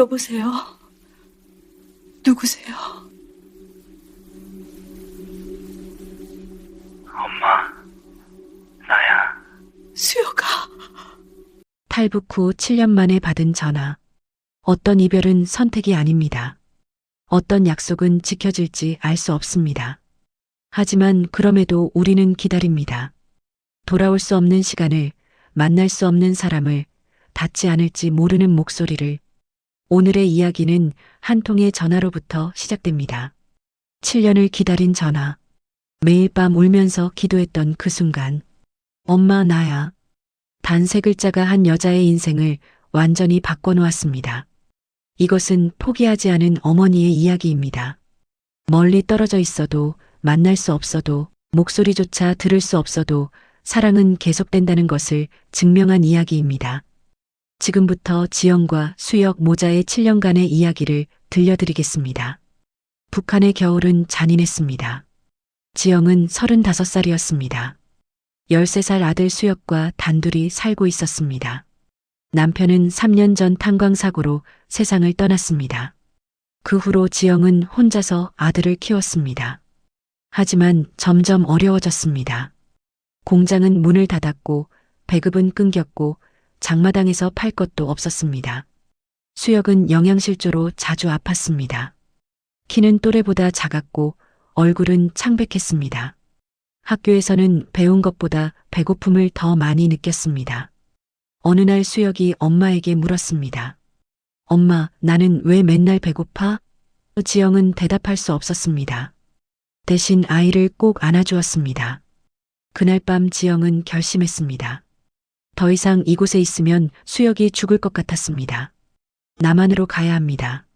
여보세요? 누구세요? 엄마, 나야. 수혁아. 탈북 후 7년 만에 받은 전화. 어떤 이별은 선택이 아닙니다. 어떤 약속은 지켜질지 알 수 없습니다. 하지만 그럼에도 우리는 기다립니다. 돌아올 수 없는 시간을, 만날 수 없는 사람을, 닿지 않을지 모르는 목소리를. 오늘의 이야기는 한 통의 전화로부터 시작됩니다. 7년을 기다린 전화. 매일 밤 울면서 기도했던 그 순간. 엄마, 나야. 단 세 글자가 한 여자의 인생을 완전히 바꿔놓았습니다. 이것은 포기하지 않은 어머니의 이야기입니다. 멀리 떨어져 있어도, 만날 수 없어도, 목소리조차 들을 수 없어도 사랑은 계속된다는 것을 증명한 이야기입니다. 지금부터 지영과 수혁 모자의 7년간의 이야기를 들려드리겠습니다. 북한의 겨울은 잔인했습니다. 지영은 35살이었습니다. 13살 아들 수혁과 단둘이 살고 있었습니다. 남편은 3년 전 탄광사고로 세상을 떠났습니다. 그 후로 지영은 혼자서 아들을 키웠습니다. 하지만 점점 어려워졌습니다. 공장은 문을 닫았고 배급은 끊겼고 장마당에서 팔 것도 없었습니다. 수혁은 영양실조로 자주 아팠습니다. 키는 또래보다 작았고 얼굴은 창백했습니다. 학교에서는 배운 것보다 배고픔을 더 많이 느꼈습니다. 어느 날 수혁이 엄마에게 물었습니다. 엄마, 나는 왜 맨날 배고파? 지영은 대답할 수 없었습니다. 대신 아이를 꼭 안아주었습니다. 그날 밤 지영은 결심했습니다. 더 이상 이곳에 있으면 수혁이 죽을 것 같았습니다. 남한으로 가야 합니다.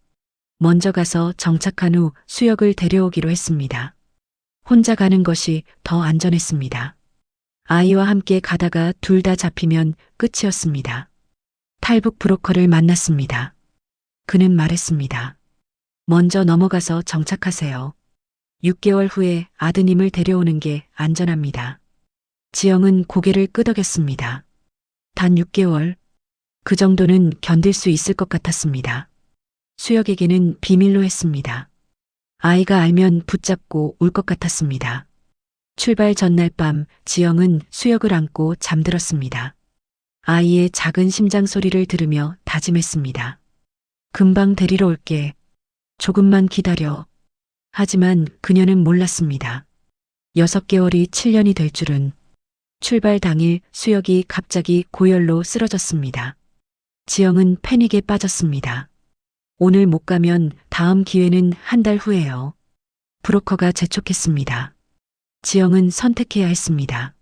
먼저 가서 정착한 후 수혁을 데려오기로 했습니다. 혼자 가는 것이 더 안전했습니다. 아이와 함께 가다가 둘 다 잡히면 끝이었습니다. 탈북 브로커를 만났습니다. 그는 말했습니다. 먼저 넘어가서 정착하세요. 6개월 후에 아드님을 데려오는 게 안전합니다. 지영은 고개를 끄덕였습니다. 단 6개월. 그 정도는 견딜 수 있을 것 같았습니다. 수혁에게는 비밀로 했습니다. 아이가 알면 붙잡고 울 것 같았습니다. 출발 전날 밤 지영은 수혁을 안고 잠들었습니다. 아이의 작은 심장 소리를 들으며 다짐했습니다. 금방 데리러 올게. 조금만 기다려. 하지만 그녀는 몰랐습니다. 6개월이 7년이 될 줄은. 출발 당일 수혁이 갑자기 고열로 쓰러졌습니다. 지영은 패닉에 빠졌습니다. 오늘 못 가면 다음 기회는 한 달 후예요. 브로커가 재촉했습니다. 지영은 선택해야 했습니다.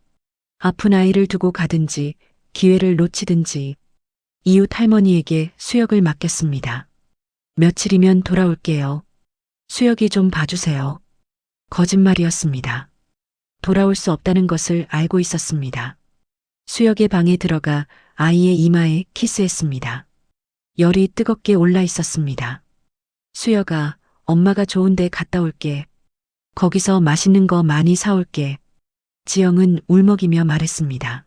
아픈 아이를 두고 가든지 기회를 놓치든지. 이웃 할머니에게 수혁을 맡겼습니다. 며칠이면 돌아올게요. 수혁이 좀 봐주세요. 거짓말이었습니다. 돌아올 수 없다는 것을 알고 있었습니다. 수혁의 방에 들어가 아이의 이마에 키스했습니다. 열이 뜨겁게 올라 있었습니다. 수혁아, 엄마가 좋은데 갔다 올게. 거기서 맛있는 거 많이 사올게. 지영은 울먹이며 말했습니다.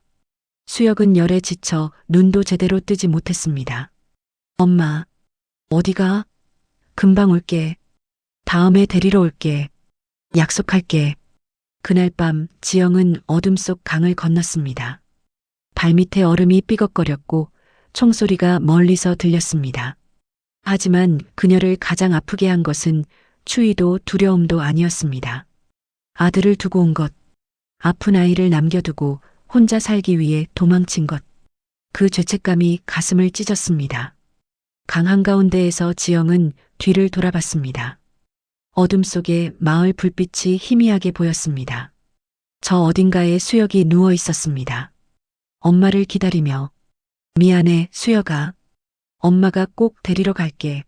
수혁은 열에 지쳐 눈도 제대로 뜨지 못했습니다. 엄마, 어디가? 금방 올게. 다음에 데리러 올게. 약속할게. 그날 밤 지영은 어둠 속 강을 건넜습니다. 발밑에 얼음이 삐걱거렸고 총소리가 멀리서 들렸습니다. 하지만 그녀를 가장 아프게 한 것은 추위도 두려움도 아니었습니다. 아들을 두고 온 것, 아픈 아이를 남겨두고 혼자 살기 위해 도망친 것, 그 죄책감이 가슴을 찢었습니다. 강 한가운데에서 지영은 뒤를 돌아봤습니다. 어둠 속에 마을 불빛이 희미하게 보였습니다. 저 어딘가에 수혁이 누워 있었습니다. 엄마를 기다리며. 미안해, 수혁아. 엄마가 꼭 데리러 갈게.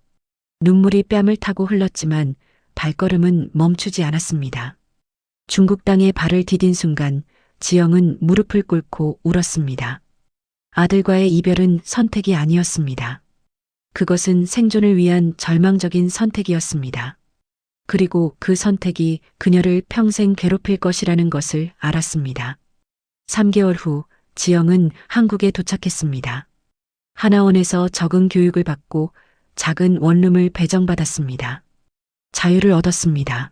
눈물이 뺨을 타고 흘렀지만 발걸음은 멈추지 않았습니다. 중국 땅에 발을 디딘 순간 지영은 무릎을 꿇고 울었습니다. 아들과의 이별은 선택이 아니었습니다. 그것은 생존을 위한 절망적인 선택이었습니다. 그리고 그 선택이 그녀를 평생 괴롭힐 것이라는 것을 알았습니다. 3개월 후 지영은 한국에 도착했습니다. 하나원에서 적응 교육을 받고 작은 원룸을 배정받았습니다. 자유를 얻었습니다.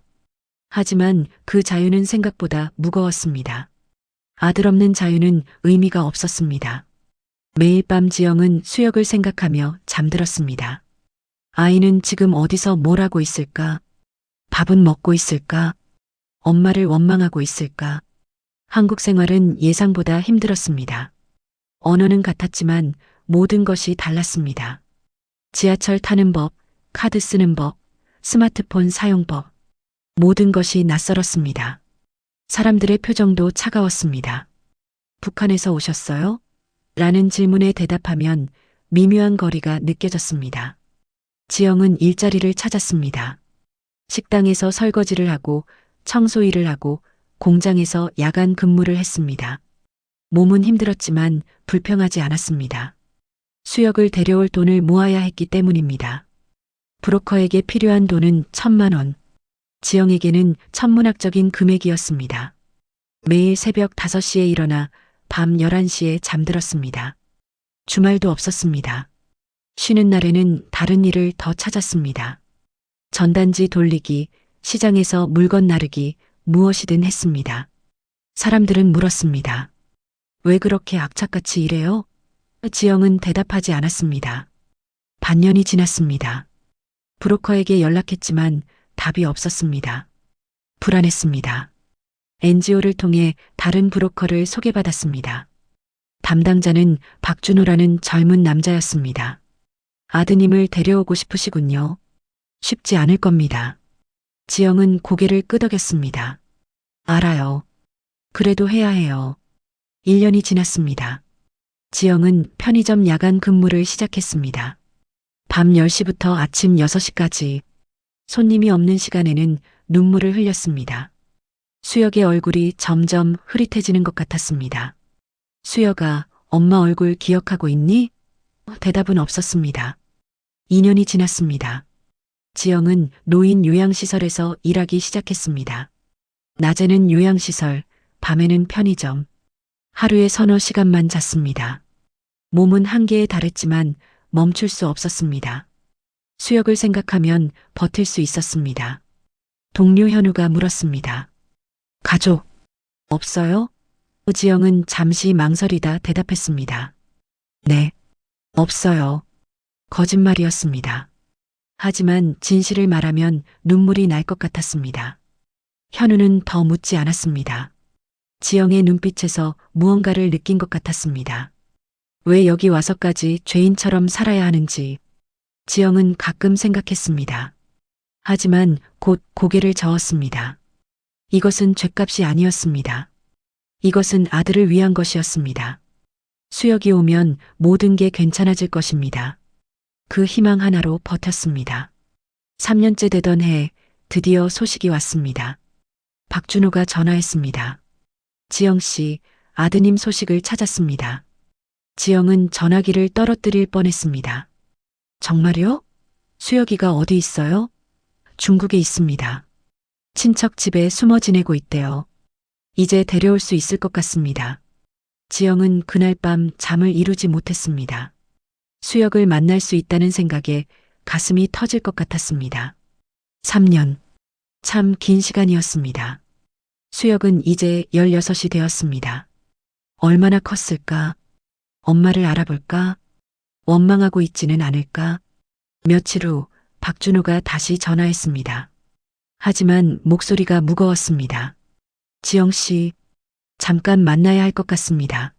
하지만 그 자유는 생각보다 무거웠습니다. 아들 없는 자유는 의미가 없었습니다. 매일 밤 지영은 수혁을 생각하며 잠들었습니다. 아이는 지금 어디서 뭘 하고 있을까? 밥은 먹고 있을까? 엄마를 원망하고 있을까? 한국 생활은 예상보다 힘들었습니다. 언어는 같았지만 모든 것이 달랐습니다. 지하철 타는 법, 카드 쓰는 법, 스마트폰 사용법, 모든 것이 낯설었습니다. 사람들의 표정도 차가웠습니다. 북한에서 오셨어요? 라는 질문에 대답하면 미묘한 거리가 느껴졌습니다. 지영은 일자리를 찾았습니다. 식당에서 설거지를 하고 청소 일을 하고 공장에서 야간 근무를 했습니다. 몸은 힘들었지만 불평하지 않았습니다. 수혁을 데려올 돈을 모아야 했기 때문입니다. 브로커에게 필요한 돈은 1,000만 원. 지영에게는 천문학적인 금액이었습니다. 매일 새벽 5시에 일어나 밤 11시에 잠들었습니다. 주말도 없었습니다. 쉬는 날에는 다른 일을 더 찾았습니다. 전단지 돌리기, 시장에서 물건 나르기, 무엇이든 했습니다. 사람들은 물었습니다. 왜 그렇게 악착같이 일해요? 지영은 대답하지 않았습니다. 반년이 지났습니다. 브로커에게 연락했지만 답이 없었습니다. 불안했습니다. NGO를 통해 다른 브로커를 소개받았습니다. 담당자는 박준호라는 젊은 남자였습니다. 아드님을 데려오고 싶으시군요. 쉽지 않을 겁니다. 지영은 고개를 끄덕였습니다. 알아요. 그래도 해야 해요. 1년이 지났습니다. 지영은 편의점 야간 근무를 시작했습니다. 밤 10시부터 아침 6시까지 손님이 없는 시간에는 눈물을 흘렸습니다. 수혁의 얼굴이 점점 흐릿해지는 것 같았습니다. 수혁아, 엄마 얼굴 기억하고 있니? 대답은 없었습니다. 2년이 지났습니다. 지영은 노인 요양시설에서 일하기 시작했습니다. 낮에는 요양시설, 밤에는 편의점. 하루에 서너 시간만 잤습니다. 몸은 한계에 달했지만 멈출 수 없었습니다. 수혁을 생각하면 버틸 수 있었습니다. 동료 현우가 물었습니다. 가족, 없어요? 지영은 잠시 망설이다 대답했습니다. 네, 없어요. 거짓말이었습니다. 하지만 진실을 말하면 눈물이 날 것 같았습니다. 현우는 더 묻지 않았습니다. 지영의 눈빛에서 무언가를 느낀 것 같았습니다. 왜 여기 와서까지 죄인처럼 살아야 하는지 지영은 가끔 생각했습니다. 하지만 곧 고개를 저었습니다. 이것은 죗값이 아니었습니다. 이것은 아들을 위한 것이었습니다. 수혁이 오면 모든 게 괜찮아질 것입니다. 그 희망 하나로 버텼습니다. 3년째 되던 해 드디어 소식이 왔습니다. 박준호가 전화했습니다. 지영 씨, 아드님 소식을 찾았습니다. 지영은 전화기를 떨어뜨릴 뻔했습니다. 정말요? 수혁이가 어디 있어요? 중국에 있습니다. 친척 집에 숨어 지내고 있대요. 이제 데려올 수 있을 것 같습니다. 지영은 그날 밤 잠을 이루지 못했습니다. 수혁을 만날 수 있다는 생각에 가슴이 터질 것 같았습니다. 3년. 참 긴 시간이었습니다. 수혁은 이제 16이 되었습니다. 얼마나 컸을까? 엄마를 알아볼까? 원망하고 있지는 않을까? 며칠 후 박준호가 다시 전화했습니다. 하지만 목소리가 무거웠습니다. 지영 씨, 잠깐 만나야 할 것 같습니다.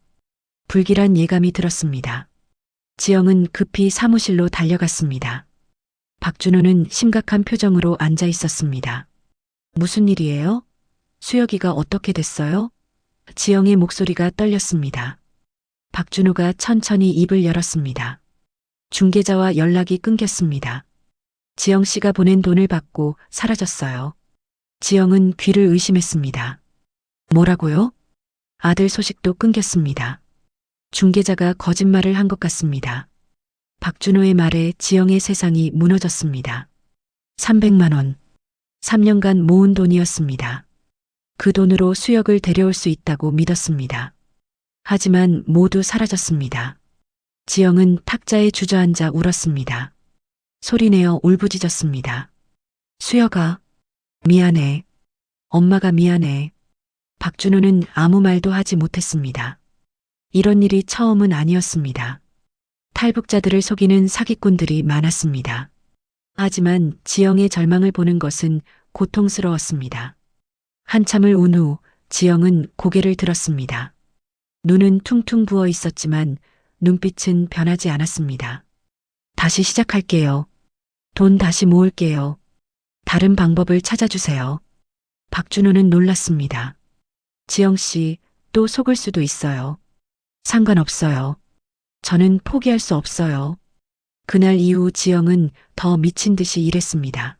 불길한 예감이 들었습니다. 지영은 급히 사무실로 달려갔습니다. 박준호는 심각한 표정으로 앉아 있었습니다. 무슨 일이에요? 수혁이가 어떻게 됐어요? 지영의 목소리가 떨렸습니다. 박준호가 천천히 입을 열었습니다. 중개자와 연락이 끊겼습니다. 지영 씨가 보낸 돈을 받고 사라졌어요. 지영은 귀를 의심했습니다. 뭐라고요? 아들 소식도 끊겼습니다. 중개자가 거짓말을 한 것 같습니다. 박준호의 말에 지영의 세상이 무너졌습니다. 300만 원. 3년간 모은 돈이었습니다. 그 돈으로 수혁을 데려올 수 있다고 믿었습니다. 하지만 모두 사라졌습니다. 지영은 탁자에 주저앉아 울었습니다. 소리내어 울부짖었습니다. 수혁아, 미안해. 엄마가 미안해. 박준호는 아무 말도 하지 못했습니다. 이런 일이 처음은 아니었습니다. 탈북자들을 속이는 사기꾼들이 많았습니다. 하지만 지영의 절망을 보는 것은 고통스러웠습니다. 한참을 운 후 지영은 고개를 들었습니다. 눈은 퉁퉁 부어 있었지만 눈빛은 변하지 않았습니다. 다시 시작할게요. 돈 다시 모을게요. 다른 방법을 찾아주세요. 박준호는 놀랐습니다. 지영 씨, 또 속을 수도 있어요. 상관없어요. 저는 포기할 수 없어요. 그날 이후 지영은 더 미친 듯이 일했습니다.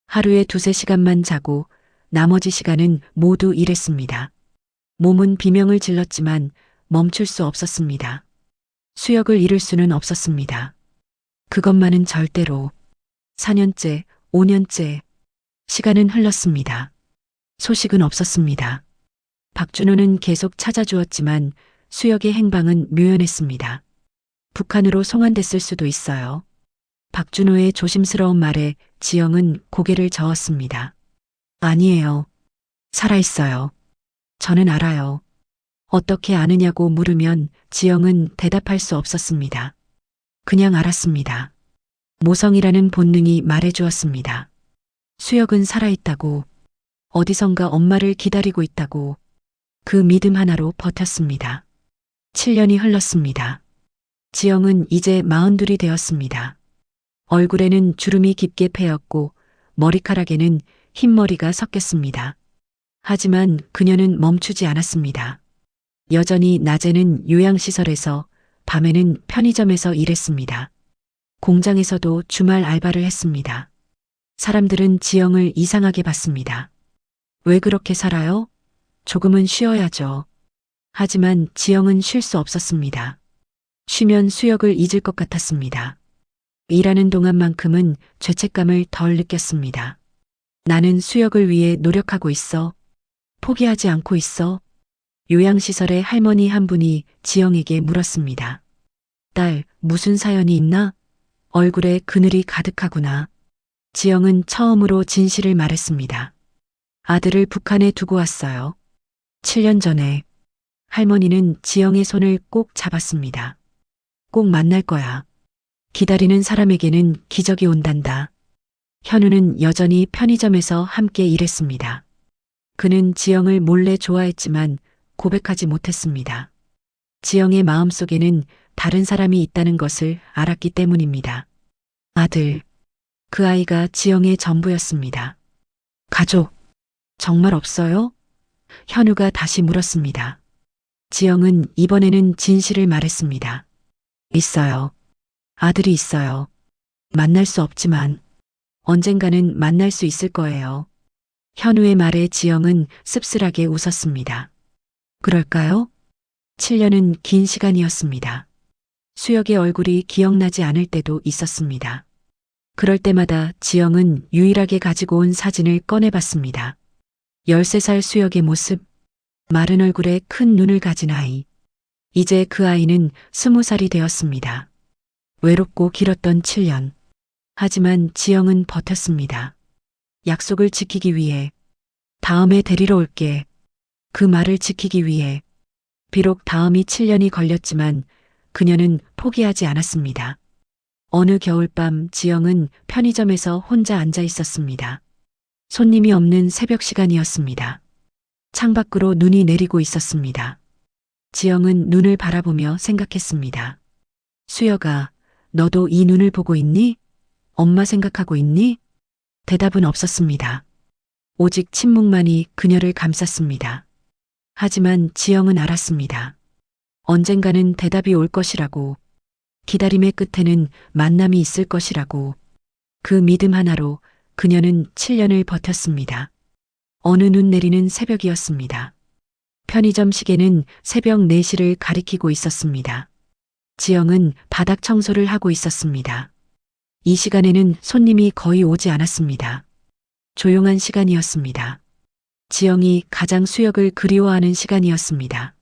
하루에 2~3시간만 자고 나머지 시간은 모두 일했습니다. 몸은 비명을 질렀지만 멈출 수 없었습니다. 수혁을 잃을 수는 없었습니다. 그것만은 절대로. 4년째, 5년째, 시간은 흘렀습니다. 소식은 없었습니다. 박준호는 계속 찾아주었지만 수혁의 행방은 묘연했습니다. 북한으로 송환됐을 수도 있어요. 박준호의 조심스러운 말에 지영은 고개를 저었습니다. 아니에요. 살아있어요. 저는 알아요. 어떻게 아느냐고 물으면 지영은 대답할 수 없었습니다. 그냥 알았습니다. 모성이라는 본능이 말해주었습니다. 수혁은 살아있다고, 어디선가 엄마를 기다리고 있다고, 그 믿음 하나로 버텼습니다. 7년이 흘렀습니다. 지영은 이제 42이 되었습니다. 얼굴에는 주름이 깊게 패였고 머리카락에는 흰머리가 섞였습니다. 하지만 그녀는 멈추지 않았습니다. 여전히 낮에는 요양시설에서, 밤에는 편의점에서 일했습니다. 공장에서도 주말 알바를 했습니다. 사람들은 지영을 이상하게 봤습니다. 왜 그렇게 살아요? 조금은 쉬어야죠. 하지만 지영은 쉴 수 없었습니다. 쉬면 수혁을 잊을 것 같았습니다. 일하는 동안만큼은 죄책감을 덜 느꼈습니다. 나는 수혁을 위해 노력하고 있어. 포기하지 않고 있어. 요양시설의 할머니 한 분이 지영에게 물었습니다. 딸, 무슨 사연이 있나? 얼굴에 그늘이 가득하구나. 지영은 처음으로 진실을 말했습니다. 아들을 북한에 두고 왔어요. 7년 전에. 할머니는 지영의 손을 꼭 잡았습니다. 꼭 만날 거야. 기다리는 사람에게는 기적이 온단다. 현우는 여전히 편의점에서 함께 일했습니다. 그는 지영을 몰래 좋아했지만 고백하지 못했습니다. 지영의 마음속에는 다른 사람이 있다는 것을 알았기 때문입니다. 아들. 그 아이가 지영의 전부였습니다. 가족. 정말 없어요? 현우가 다시 물었습니다. 지영은 이번에는 진실을 말했습니다. 있어요. 아들이 있어요. 만날 수 없지만 언젠가는 만날 수 있을 거예요. 현우의 말에 지영은 씁쓸하게 웃었습니다. 그럴까요? 7년은 긴 시간이었습니다. 수혁의 얼굴이 기억나지 않을 때도 있었습니다. 그럴 때마다 지영은 유일하게 가지고 온 사진을 꺼내봤습니다. 13살 수혁의 모습, 마른 얼굴에 큰 눈을 가진 아이. 이제 그 아이는 20살이 되었습니다. 외롭고 길었던 7년. 하지만 지영은 버텼습니다. 약속을 지키기 위해. 다음에 데리러 올게. 그 말을 지키기 위해. 비록 다음이 7년이 걸렸지만 그녀는 포기하지 않았습니다. 어느 겨울밤 지영은 편의점에서 혼자 앉아 있었습니다. 손님이 없는 새벽 시간이었습니다. 창밖으로 눈이 내리고 있었습니다. 지영은 눈을 바라보며 생각했습니다. 수혁아, 너도 이 눈을 보고 있니? 엄마 생각하고 있니? 대답은 없었습니다. 오직 침묵만이 그녀를 감쌌습니다. 하지만 지영은 알았습니다. 언젠가는 대답이 올 것이라고, 기다림의 끝에는 만남이 있을 것이라고. 그 믿음 하나로 그녀는 7년을 버텼습니다. 어느 눈 내리는 새벽이었습니다. 편의점 시계는 새벽 4시를 가리키고 있었습니다. 지영은 바닥 청소를 하고 있었습니다. 이 시간에는 손님이 거의 오지 않았습니다. 조용한 시간이었습니다. 지영이 가장 수혁을 그리워하는 시간이었습니다.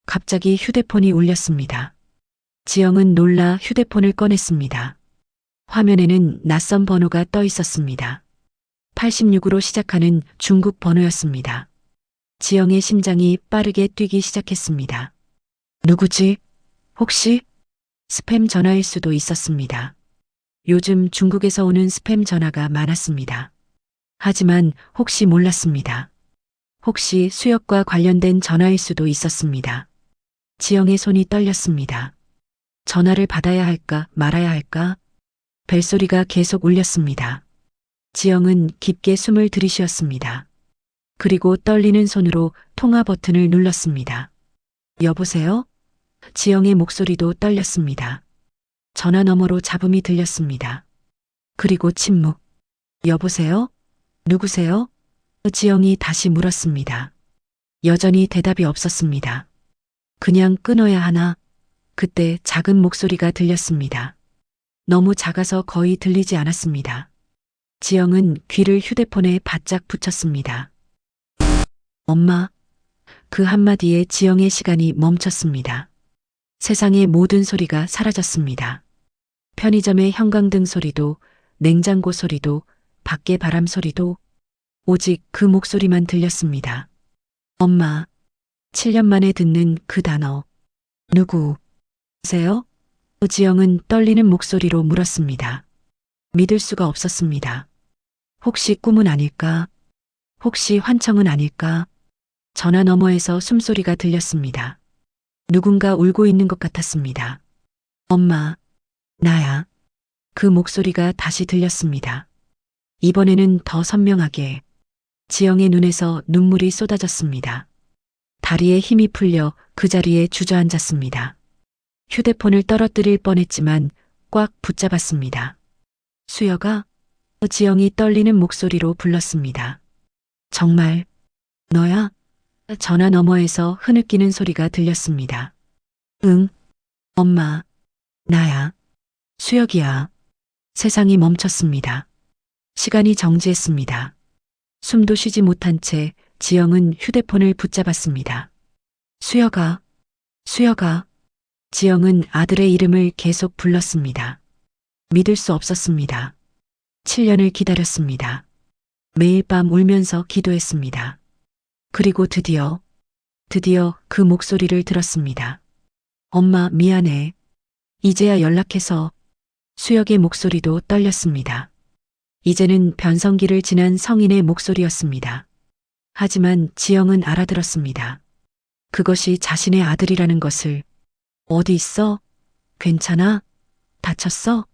갑자기 휴대폰이 울렸습니다. 지영은 놀라 휴대폰을 꺼냈습니다. 화면에는 낯선 번호가 떠 있었습니다. 86으로 시작하는 중국 번호였습니다. 지영의 심장이 빠르게 뛰기 시작했습니다. 누구지? 혹시? 스팸 전화일 수도 있었습니다. 요즘 중국에서 오는 스팸 전화가 많았습니다. 하지만 혹시 몰랐습니다. 혹시 수역과 관련된 전화일 수도 있었습니다. 지영의 손이 떨렸습니다. 전화를 받아야 할까 말아야 할까? 벨소리가 계속 울렸습니다. 지영은 깊게 숨을 들이쉬었습니다. 그리고 떨리는 손으로 통화 버튼을 눌렀습니다. 여보세요? 지영의 목소리도 떨렸습니다. 전화 너머로 잡음이 들렸습니다. 그리고 침묵. 여보세요? 누구세요? 지영이 다시 물었습니다. 여전히 대답이 없었습니다. 그냥 끊어야 하나? 그때 작은 목소리가 들렸습니다. 너무 작아서 거의 들리지 않았습니다. 지영은 귀를 휴대폰에 바짝 붙였습니다. 엄마. 그 한마디에 지영의 시간이 멈췄습니다. 세상의 모든 소리가 사라졌습니다. 편의점의 형광등 소리도, 냉장고 소리도, 밖의 바람 소리도, 오직 그 목소리만 들렸습니다. 엄마. 7년 만에 듣는 그 단어. 누구세요? 지영은 떨리는 목소리로 물었습니다. 믿을 수가 없었습니다. 혹시 꿈은 아닐까? 혹시 환청은 아닐까? 전화 너머에서 숨소리가 들렸습니다. 누군가 울고 있는 것 같았습니다. 엄마, 나야. 그 목소리가 다시 들렸습니다. 이번에는 더 선명하게. 지영의 눈에서 눈물이 쏟아졌습니다. 다리에 힘이 풀려 그 자리에 주저앉았습니다. 휴대폰을 떨어뜨릴 뻔했지만 꽉 붙잡았습니다. 수여가? 지영이 떨리는 목소리로 불렀습니다. 정말 너야? 전화 너머에서 흐느끼는 소리가 들렸습니다. 응, 엄마, 나야. 수혁이야. 세상이 멈췄습니다. 시간이 정지했습니다. 숨도 쉬지 못한 채 지영은 휴대폰을 붙잡았습니다. 수혁아, 수혁아. 지영은 아들의 이름을 계속 불렀습니다. 믿을 수 없었습니다. 7년을 기다렸습니다. 매일 밤 울면서 기도했습니다. 그리고 드디어 그 목소리를 들었습니다. 엄마 미안해. 이제야 연락해서. 수혁의 목소리도 떨렸습니다. 이제는 변성기를 지난 성인의 목소리였습니다. 하지만 지영은 알아들었습니다. 그것이 자신의 아들이라는 것을. 어디 있어? 괜찮아? 다쳤어?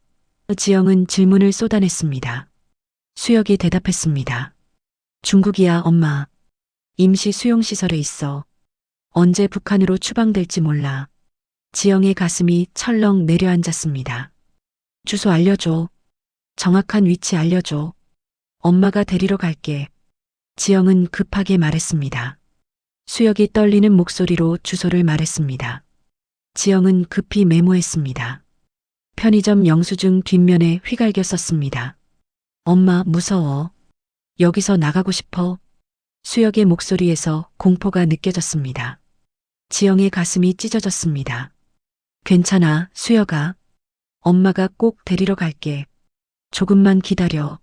지영은 질문을 쏟아냈습니다. 수혁이 대답했습니다. 중국이야 엄마. 임시 수용시설에 있어. 언제 북한으로 추방될지 몰라. 지영의 가슴이 철렁 내려앉았습니다. 주소 알려줘. 정확한 위치 알려줘. 엄마가 데리러 갈게. 지영은 급하게 말했습니다. 수혁이 떨리는 목소리로 주소를 말했습니다. 지영은 급히 메모했습니다. 편의점 영수증 뒷면에 휘갈겨 썼습니다. 엄마 무서워. 여기서 나가고 싶어. 수혁의 목소리에서 공포가 느껴졌습니다. 지영의 가슴이 찢어졌습니다. 괜찮아, 수혁아. 엄마가 꼭 데리러 갈게. 조금만 기다려.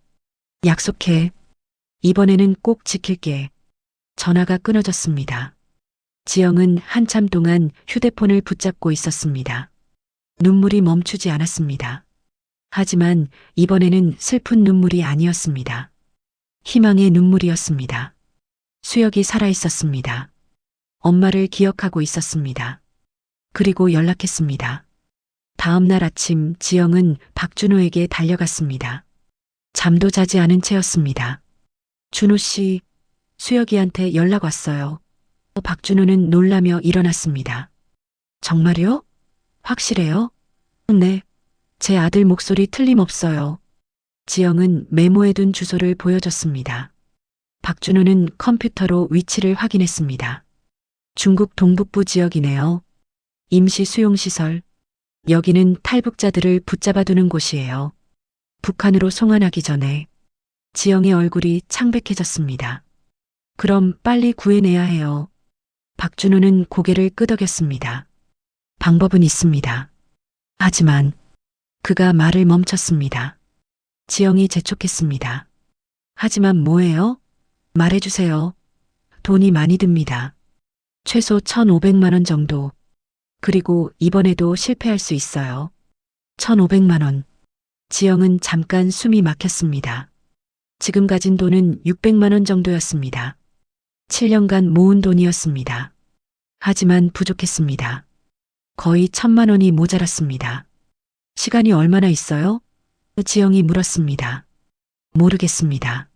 약속해. 이번에는 꼭 지킬게. 전화가 끊어졌습니다. 지영은 한참 동안 휴대폰을 붙잡고 있었습니다. 눈물이 멈추지 않았습니다. 하지만 이번에는 슬픈 눈물이 아니었습니다. 희망의 눈물이었습니다. 수혁이 살아있었습니다. 엄마를 기억하고 있었습니다. 그리고 연락했습니다. 다음 날 아침 지영은 박준호에게 달려갔습니다. 잠도 자지 않은 채였습니다. 준호 씨, 수혁이한테 연락 왔어요. 박준호는 놀라며 일어났습니다. 정말요? 확실해요? 네. 제 아들 목소리 틀림없어요. 지영은 메모해둔 주소를 보여줬습니다. 박준호는 컴퓨터로 위치를 확인했습니다. 중국 동북부 지역이네요. 임시 수용시설. 여기는 탈북자들을 붙잡아두는 곳이에요. 북한으로 송환하기 전에. 지영의 얼굴이 창백해졌습니다. 그럼 빨리 구해내야 해요. 박준호는 고개를 끄덕였습니다. 방법은 있습니다. 하지만 그가 말을 멈췄습니다. 지영이 재촉했습니다. 하지만 뭐예요? 말해주세요. 돈이 많이 듭니다. 최소 1,500만 원 정도. 그리고 이번에도 실패할 수 있어요. 1,500만 원. 지영은 잠깐 숨이 막혔습니다. 지금 가진 돈은 600만 원 정도였습니다. 7년간 모은 돈이었습니다. 하지만 부족했습니다. 거의 1,000만 원이 모자랐습니다. 시간이 얼마나 있어요? 지영이 물었습니다. 모르겠습니다.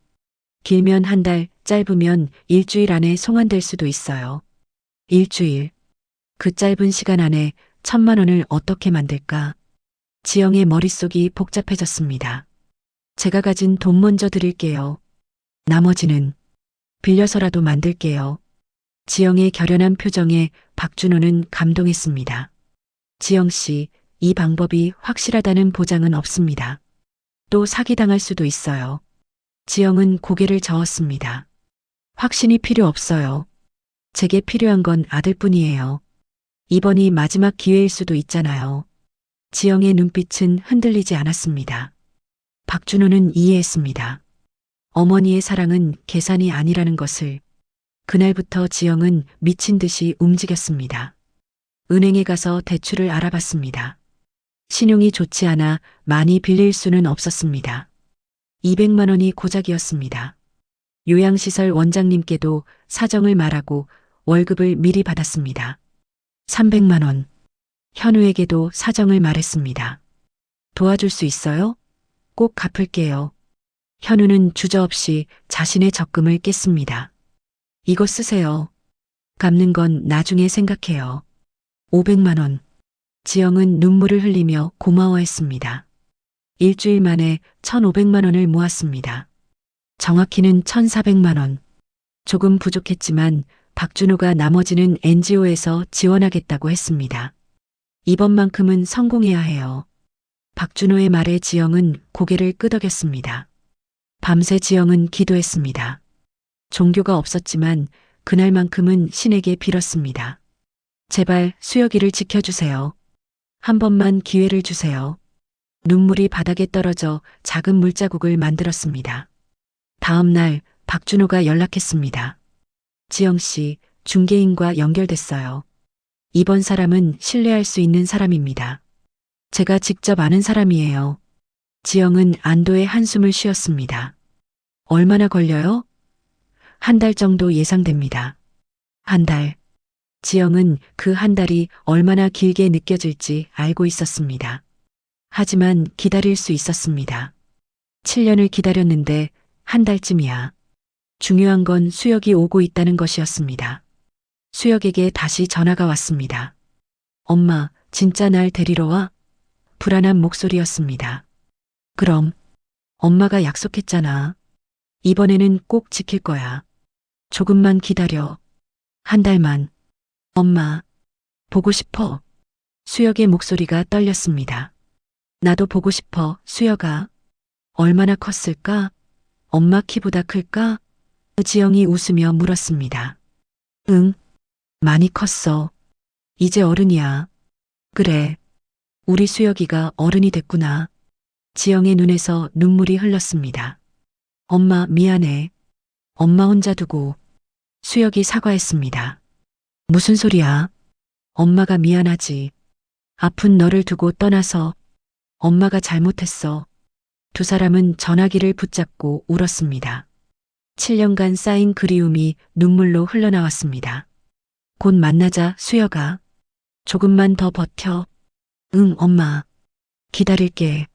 길면 한 달, 짧으면 일주일 안에 송환될 수도 있어요. 일주일. 그 짧은 시간 안에 1,000만 원을 어떻게 만들까? 지영의 머릿속이 복잡해졌습니다. 제가 가진 돈 먼저 드릴게요. 나머지는 빌려서라도 만들게요. 지영의 결연한 표정에 박준호는 감동했습니다. 지영 씨, 이 방법이 확실하다는 보장은 없습니다. 또 사기당할 수도 있어요. 지영은 고개를 저었습니다. 확신이 필요 없어요. 제게 필요한 건 아들뿐이에요. 이번이 마지막 기회일 수도 있잖아요. 지영의 눈빛은 흔들리지 않았습니다. 박준호는 이해했습니다. 어머니의 사랑은 계산이 아니라는 것을. 그날부터 지영은 미친 듯이 움직였습니다. 은행에 가서 대출을 알아봤습니다. 신용이 좋지 않아 많이 빌릴 수는 없었습니다. 200만 원이 고작이었습니다. 요양시설 원장님께도 사정을 말하고 월급을 미리 받았습니다. 300만 원. 현우에게도 사정을 말했습니다. 도와줄 수 있어요? 꼭 갚을게요. 현우는 주저없이 자신의 적금을 깼습니다. 이거 쓰세요. 갚는 건 나중에 생각해요. 500만 원. 지영은 눈물을 흘리며 고마워했습니다. 일주일 만에 1,500만 원을 모았습니다. 정확히는 1,400만 원. 조금 부족했지만 박준호가 나머지는 NGO에서 지원하겠다고 했습니다. 이번만큼은 성공해야 해요. 박준호의 말에 지영은 고개를 끄덕였습니다. 밤새 지영은 기도했습니다. 종교가 없었지만 그날만큼은 신에게 빌었습니다. 제발 수혁이를 지켜주세요. 한 번만 기회를 주세요. 눈물이 바닥에 떨어져 작은 물자국을 만들었습니다. 다음 날 박준호가 연락했습니다. 지영 씨, 중개인과 연결됐어요. 이번 사람은 신뢰할 수 있는 사람입니다. 제가 직접 아는 사람이에요. 지영은 안도의 한숨을 쉬었습니다. 얼마나 걸려요? 한 달 정도 예상됩니다. 한 달. 지영은 그 한 달이 얼마나 길게 느껴질지 알고 있었습니다. 하지만 기다릴 수 있었습니다. 7년을 기다렸는데 한 달쯤이야. 중요한 건 수혁이 오고 있다는 것이었습니다. 수혁에게 다시 전화가 왔습니다. 엄마, 진짜 날 데리러 와? 불안한 목소리였습니다. 그럼, 엄마가 약속했잖아. 이번에는 꼭 지킬 거야. 조금만 기다려. 한 달만. 엄마, 보고 싶어. 수혁의 목소리가 떨렸습니다. 나도 보고 싶어, 수혁아. 얼마나 컸을까? 엄마 키보다 클까? 지영이 웃으며 물었습니다. 응, 많이 컸어. 이제 어른이야. 그래, 우리 수혁이가 어른이 됐구나. 지영의 눈에서 눈물이 흘렀습니다. 엄마 미안해. 엄마 혼자 두고. 수혁이 사과했습니다. 무슨 소리야? 엄마가 미안하지. 아픈 너를 두고 떠나서 엄마가 잘못했어. 두 사람은 전화기를 붙잡고 울었습니다. 7년간 쌓인 그리움이 눈물로 흘러나왔습니다. 곧 만나자, 수혁아. 조금만 더 버텨. 응, 엄마. 기다릴게.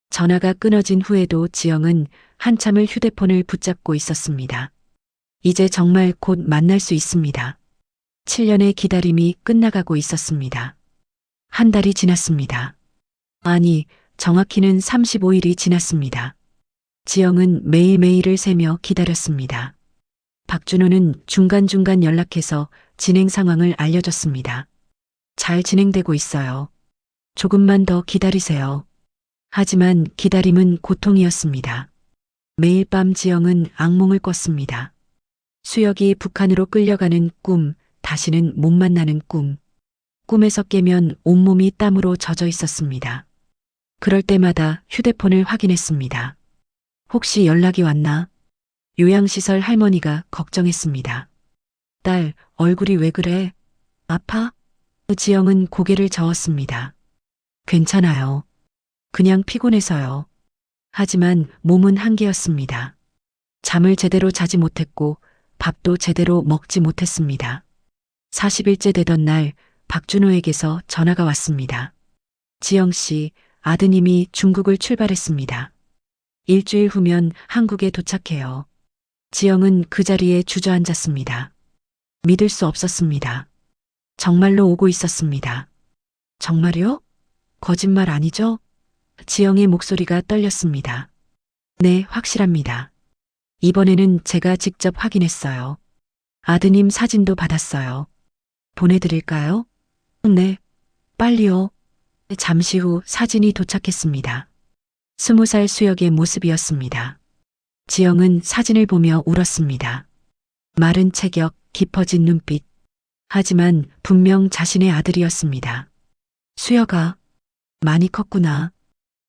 전화가 끊어진 후에도 지영은 한참을 휴대폰을 붙잡고 있었습니다. 이제 정말 곧 만날 수 있습니다. 7년의 기다림이 끝나가고 있었습니다. 한 달이 지났습니다. 아니, 정확히는 35일이 지났습니다. 지영은 매일매일을 세며 기다렸습니다. 박준호는 중간중간 연락해서 진행 상황을 알려줬습니다. 잘 진행되고 있어요. 조금만 더 기다리세요. 하지만 기다림은 고통이었습니다. 매일 밤 지영은 악몽을 꿨습니다. 수혁이 북한으로 끌려가는 꿈, 다시는 못 만나는 꿈. 꿈에서 깨면 온몸이 땀으로 젖어 있었습니다. 그럴 때마다 휴대폰을 확인했습니다. 혹시 연락이 왔나? 요양시설 할머니가 걱정했습니다. 딸, 얼굴이 왜 그래? 아파? 지영은 고개를 저었습니다. 괜찮아요. 그냥 피곤해서요. 하지만 몸은 한계였습니다. 잠을 제대로 자지 못했고 밥도 제대로 먹지 못했습니다. 40일째 되던 날 박준호에게서 전화가 왔습니다. 지영 씨, 아드님이 중국을 출발했습니다. 일주일 후면 한국에 도착해요. 지영은 그 자리에 주저앉았습니다. 믿을 수 없었습니다. 정말로 오고 있었습니다. 정말요? 거짓말 아니죠? 지영의 목소리가 떨렸습니다. 네, 확실합니다. 이번에는 제가 직접 확인했어요. 아드님 사진도 받았어요. 보내드릴까요? 네, 빨리요. 잠시 후 사진이 도착했습니다. 20살 수혁의 모습이었습니다. 지영은 사진을 보며 울었습니다. 마른 체격, 깊어진 눈빛. 하지만 분명 자신의 아들이었습니다. 수혁아, 많이 컸구나.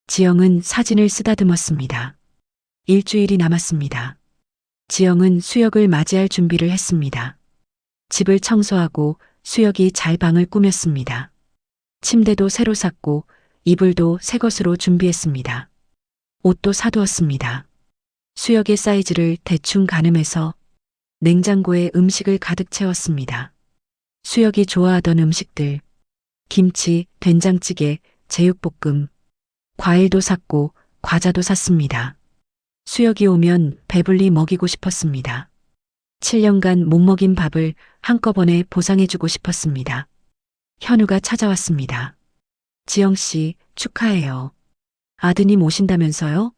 지영은 사진을 쓰다듬었습니다. 일주일이 남았습니다. 지영은 수혁을 맞이할 준비를 했습니다. 집을 청소하고 수혁이 잘 방을 꾸몄습니다. 침대도 새로 샀고 이불도 새 것으로 준비했습니다. 옷도 사두었습니다. 수혁의 사이즈를 대충 가늠해서 냉장고에 음식을 가득 채웠습니다. 수혁이 좋아하던 음식들, 김치, 된장찌개, 제육볶음, 과일도 샀고 과자도 샀습니다. 수혁이 오면 배불리 먹이고 싶었습니다. 7년간 못 먹인 밥을 한꺼번에 보상해주고 싶었습니다. 현우가 찾아왔습니다. 지영 씨, 축하해요. 아드님 오신다면서요?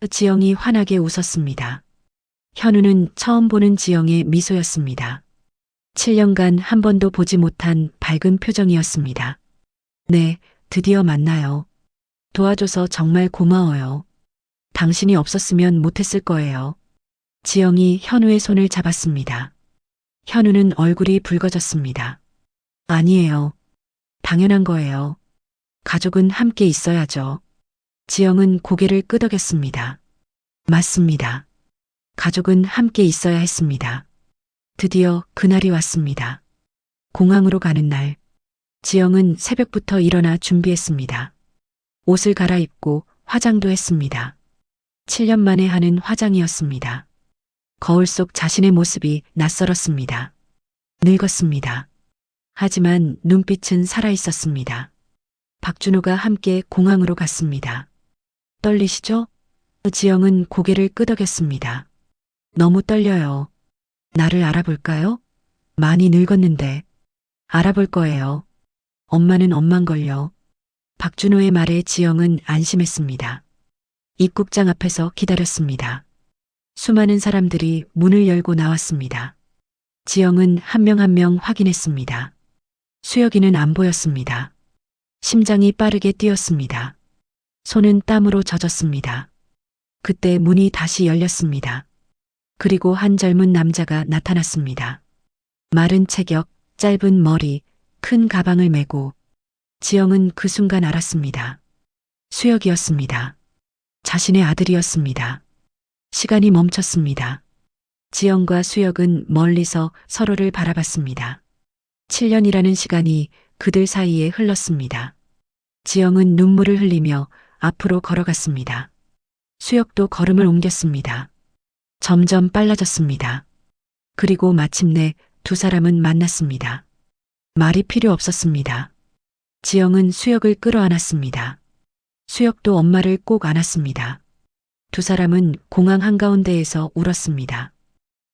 지영이 환하게 웃었습니다. 현우는 처음 보는 지영의 미소였습니다. 7년간 한 번도 보지 못한 밝은 표정이었습니다. 네, 드디어 만나요. 도와줘서 정말 고마워요. 당신이 없었으면 못했을 거예요. 지영이 현우의 손을 잡았습니다. 현우는 얼굴이 붉어졌습니다. 아니에요. 당연한 거예요. 가족은 함께 있어야죠. 지영은 고개를 끄덕였습니다. 맞습니다. 가족은 함께 있어야 했습니다. 드디어 그날이 왔습니다. 공항으로 가는 날, 지영은 새벽부터 일어나 준비했습니다. 옷을 갈아입고 화장도 했습니다. 7년 만에 하는 화장이었습니다. 거울 속 자신의 모습이 낯설었습니다. 늙었습니다. 하지만 눈빛은 살아있었습니다. 박준호가 함께 공항으로 갔습니다. 떨리시죠? 지영은 고개를 끄덕였습니다. 너무 떨려요. 나를 알아볼까요? 많이 늙었는데. 알아볼 거예요. 엄마는 엄만걸요. 박준호의 말에 지영은 안심했습니다. 입국장 앞에서 기다렸습니다. 수많은 사람들이 문을 열고 나왔습니다. 지영은 한 명 한 명 확인했습니다. 수혁이는 안 보였습니다. 심장이 빠르게 뛰었습니다. 손은 땀으로 젖었습니다. 그때 문이 다시 열렸습니다. 그리고 한 젊은 남자가 나타났습니다. 마른 체격, 짧은 머리, 큰 가방을 메고. 지영은 그 순간 알았습니다. 수혁이었습니다. 자신의 아들이었습니다. 시간이 멈췄습니다. 지영과 수혁은 멀리서 서로를 바라봤습니다. 7년이라는 시간이 그들 사이에 흘렀습니다. 지영은 눈물을 흘리며 앞으로 걸어갔습니다. 수혁도 걸음을 옮겼습니다. 점점 빨라졌습니다. 그리고 마침내 두 사람은 만났습니다. 말이 필요 없었습니다. 지영은 수혁을 끌어안았습니다. 수혁도 엄마를 꼭 안았습니다. 두 사람은 공항 한가운데에서 울었습니다.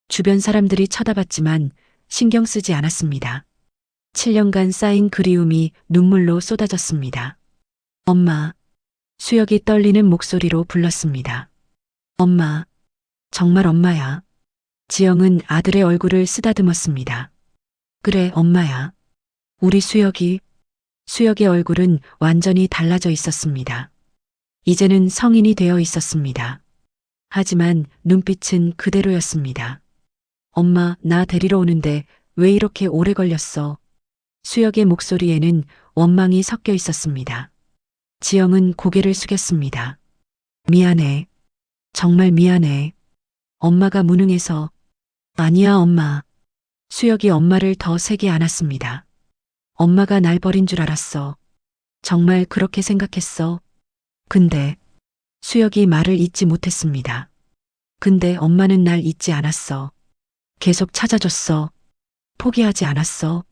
주변 사람들이 쳐다봤지만 신경 쓰지 않았습니다. 7년간 쌓인 그리움이 눈물로 쏟아졌습니다. 엄마. 수혁이 떨리는 목소리로 불렀습니다. 엄마. 정말 엄마야. 지영은 아들의 얼굴을 쓰다듬었습니다. 그래, 엄마야. 우리 수혁이. 수혁의 얼굴은 완전히 달라져 있었습니다. 이제는 성인이 되어 있었습니다. 하지만 눈빛은 그대로였습니다. 엄마, 나 데리러 오는데 왜 이렇게 오래 걸렸어? 수혁의 목소리에는 원망이 섞여 있었습니다. 지영은 고개를 숙였습니다. 미안해. 정말 미안해. 엄마가 무능해서. 아니야, 엄마. 수혁이 엄마를 더 세게 안았습니다. 엄마가 날 버린 줄 알았어. 정말 그렇게 생각했어. 근데 수혁이 말을 잇지 못했습니다. 근데 엄마는 날 잊지 않았어. 계속 찾아줬어. 포기하지 않았어.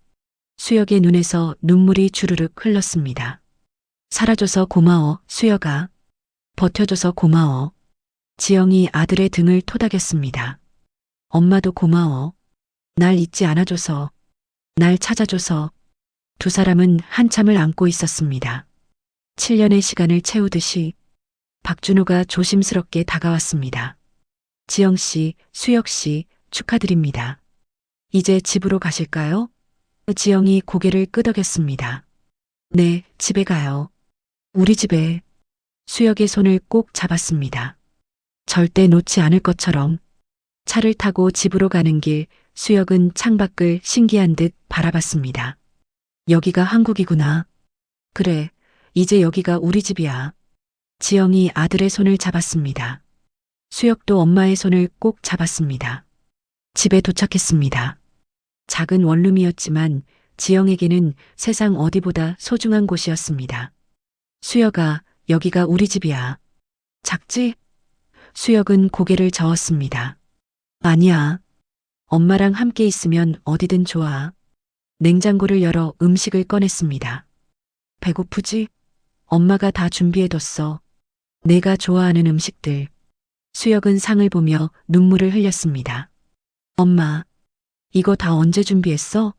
수혁의 눈에서 눈물이 주르륵 흘렀습니다. 살아줘서 고마워, 수혁아. 버텨줘서 고마워. 지영이 아들의 등을 토닥였습니다. 엄마도 고마워. 날 잊지 않아줘서. 날 찾아줘서. 두 사람은 한참을 안고 있었습니다. 7년의 시간을 채우듯이 박준호가 조심스럽게 다가왔습니다. 지영 씨, 수혁 씨, 축하드립니다. 이제 집으로 가실까요? 지영이 고개를 끄덕였습니다. 네, 집에 가요. 우리 집에. 수혁의 손을 꼭 잡았습니다. 절대 놓지 않을 것처럼. 차를 타고 집으로 가는 길, 수혁은 창밖을 신기한 듯 바라봤습니다. 여기가 한국이구나. 그래, 이제 여기가 우리 집이야. 지영이 아들의 손을 잡았습니다. 수혁도 엄마의 손을 꼭 잡았습니다. 집에 도착했습니다. 작은 원룸이었지만 지영에게는 세상 어디보다 소중한 곳이었습니다. 수혁아, 여기가 우리 집이야. 작지? 수혁은 고개를 저었습니다. 아니야. 엄마랑 함께 있으면 어디든 좋아. 냉장고를 열어 음식을 꺼냈습니다. 배고프지? 엄마가 다 준비해뒀어. 내가 좋아하는 음식들. 수혁은 상을 보며 눈물을 흘렸습니다. 엄마, 이거 다 언제 준비했어?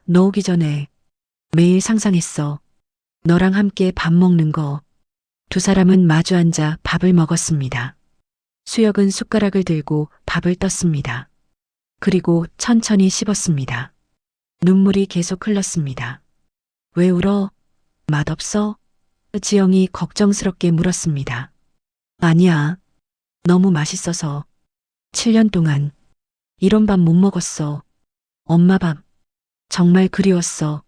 너 오기 전에. 매일 상상했어. 너랑 함께 밥 먹는 거. 두 사람은 마주 앉아 밥을 먹었습니다. 수혁은 숟가락을 들고 밥을 떴습니다. 그리고 천천히 씹었습니다. 눈물이 계속 흘렀습니다. 왜 울어? 맛없어? 지영이 걱정스럽게 물었습니다. 아니야. 너무 맛있어서. 7년 동안 이런 밥 못 먹었어. 엄마 밥. 정말 그리웠어.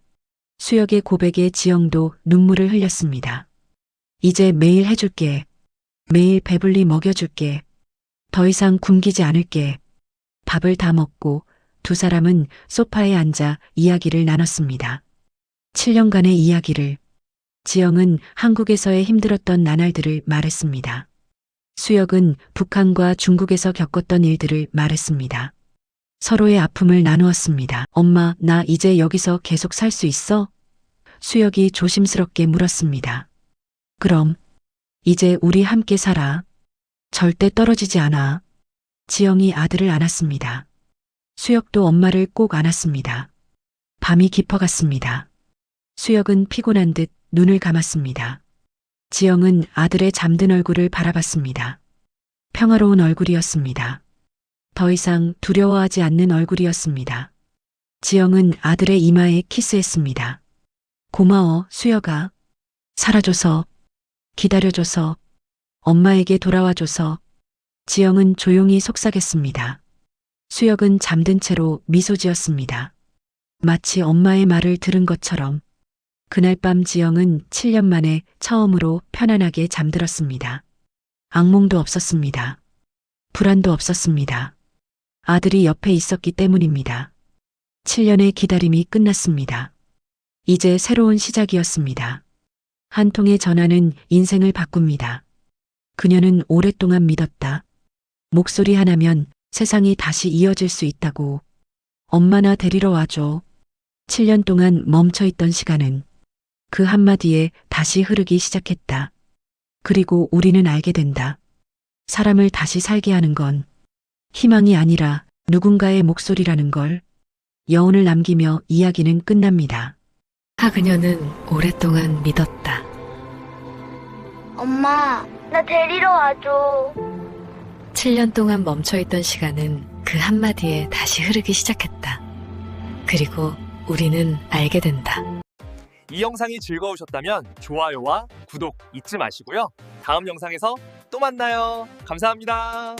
수혁의 고백에 지영도 눈물을 흘렸습니다. 이제 매일 해줄게. 매일 배불리 먹여줄게. 더 이상 굶기지 않을게. 밥을 다 먹고 두 사람은 소파에 앉아 이야기를 나눴습니다. 7년간의 이야기를. 지영은 한국에서의 힘들었던 나날들을 말했습니다. 수혁은 북한과 중국에서 겪었던 일들을 말했습니다. 서로의 아픔을 나누었습니다. 엄마, 나 이제 여기서 계속 살 수 있어? 수혁이 조심스럽게 물었습니다. 그럼, 이제 우리 함께 살아. 절대 떨어지지 않아. 지영이 아들을 안았습니다. 수혁도 엄마를 꼭 안았습니다. 밤이 깊어갔습니다. 수혁은 피곤한 듯 눈을 감았습니다. 지영은 아들의 잠든 얼굴을 바라봤습니다. 평화로운 얼굴이었습니다. 더 이상 두려워하지 않는 얼굴이었습니다. 지영은 아들의 이마에 키스했습니다. 고마워, 수혁아. 살아줘서, 기다려줘서, 엄마에게 돌아와줘서. 지영은 조용히 속삭였습니다. 수혁은 잠든 채로 미소 지었습니다. 마치 엄마의 말을 들은 것처럼. 그날 밤 지영은 7년 만에 처음으로 편안하게 잠들었습니다. 악몽도 없었습니다. 불안도 없었습니다. 아들이 옆에 있었기 때문입니다. 7년의 기다림이 끝났습니다. 이제 새로운 시작이었습니다. 한 통의 전화는 인생을 바꿉니다. 그녀는 오랫동안 믿었다. 목소리 하나면 세상이 다시 이어질 수 있다고. 엄마나 데리러 와줘. 7년 동안 멈춰있던 시간은 그 한마디에 다시 흐르기 시작했다. 그리고 우리는 알게 된다. 사람을 다시 살게 하는 건 희망이 아니라 누군가의 목소리라는 걸. 여운을 남기며 이야기는 끝납니다. 그녀는 오랫동안 믿었다. 엄마, 나 데리러 와줘. 7년 동안 멈춰있던 시간은 그 한마디에 다시 흐르기 시작했다. 그리고 우리는 알게 된다. 이 영상이 즐거우셨다면 좋아요와 구독 잊지 마시고요. 다음 영상에서 또 만나요. 감사합니다.